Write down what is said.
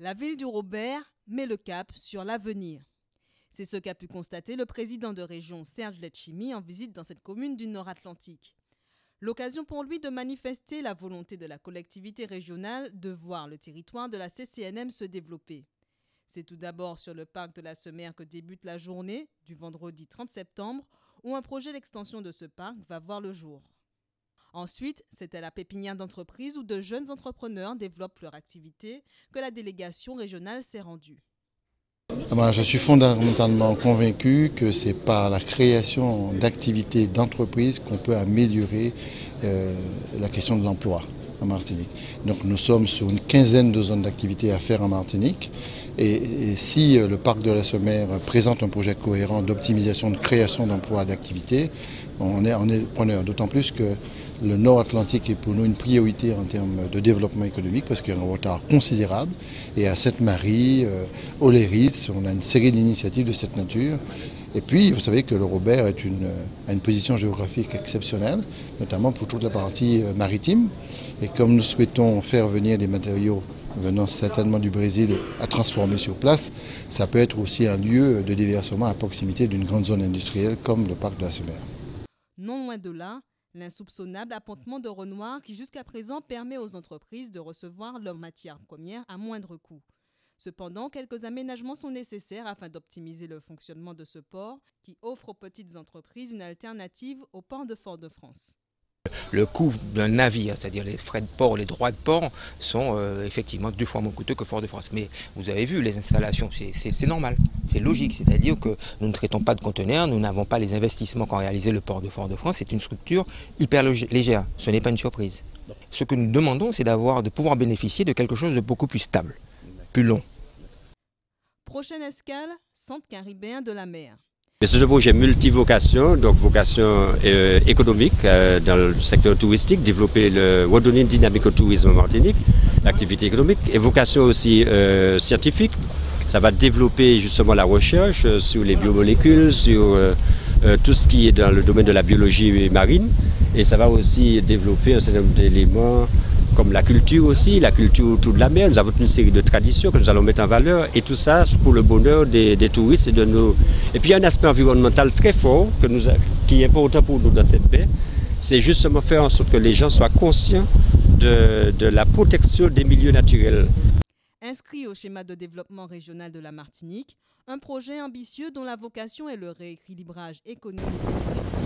La ville du Robert met le cap sur l'avenir. C'est ce qu'a pu constater le président de région Serge Letchimy en visite dans cette commune du Nord-Atlantique. L'occasion pour lui de manifester la volonté de la collectivité régionale de voir le territoire de la CCNM se développer. C'est tout d'abord sur le parc de la Semère que débute la journée du vendredi 30 septembre où un projet d'extension de ce parc va voir le jour. Ensuite, c'est à la pépinière d'entreprise où de jeunes entrepreneurs développent leur activité que la délégation régionale s'est rendue. Je suis fondamentalement convaincu que c'est par la création d'activités d'entreprise qu'on peut améliorer la question de l'emploi en Martinique. Donc nous sommes sur une quinzaine de zones d'activité à faire en Martinique et si le parc de la Semère présente un projet cohérent d'optimisation, de création d'emplois, d'activités, on est preneur, d'autant plus que le Nord-Atlantique est pour nous une priorité en termes de développement économique parce qu'il y a un retard considérable. Et à Sainte-Marie, Oléritz, on a une série d'initiatives de cette nature. Et puis, vous savez que le Robert a une position géographique exceptionnelle, notamment pour toute la partie maritime. Et comme nous souhaitons faire venir des matériaux venant certainement du Brésil à transformer sur place, ça peut être aussi un lieu de déversement à proximité d'une grande zone industrielle comme le parc de la Semère. Non loin de là, l'insoupçonnable appontement de Renoir qui jusqu'à présent permet aux entreprises de recevoir leurs matières premières à moindre coût. Cependant, quelques aménagements sont nécessaires afin d'optimiser le fonctionnement de ce port qui offre aux petites entreprises une alternative au port de Fort-de-France. Le coût d'un navire, c'est-à-dire les frais de port, les droits de port, sont effectivement 2 fois moins coûteux que Fort-de-France. Mais vous avez vu, les installations, c'est normal, c'est logique. C'est-à-dire que nous ne traitons pas de conteneurs, nous n'avons pas les investissements qu'a réalisé le port de Fort-de-France. C'est une structure hyper légère, ce n'est pas une surprise. Ce que nous demandons, c'est de pouvoir bénéficier de quelque chose de beaucoup plus stable, plus long. Prochaine escale, Centre caribéen de la mer. C'est un projet multivocation, donc vocation économique dans le secteur touristique, développer redonner une dynamique au tourisme en Martinique, l'activité économique, et vocation aussi scientifique. Ça va développer justement la recherche sur les biomolécules, sur tout ce qui est dans le domaine de la biologie marine, et ça va aussi développer un certain nombre d'éléments comme la culture aussi, la culture autour de la mer. Nous avons une série de traditions que nous allons mettre en valeur et tout ça pour le bonheur des touristes et de nos... Et puis il y a un aspect environnemental très fort qui est important pour nous dans cette baie, c'est justement faire en sorte que les gens soient conscients de la protection des milieux naturels. Inscrit au schéma de développement régional de la Martinique, un projet ambitieux dont la vocation est le rééquilibrage économique et touristique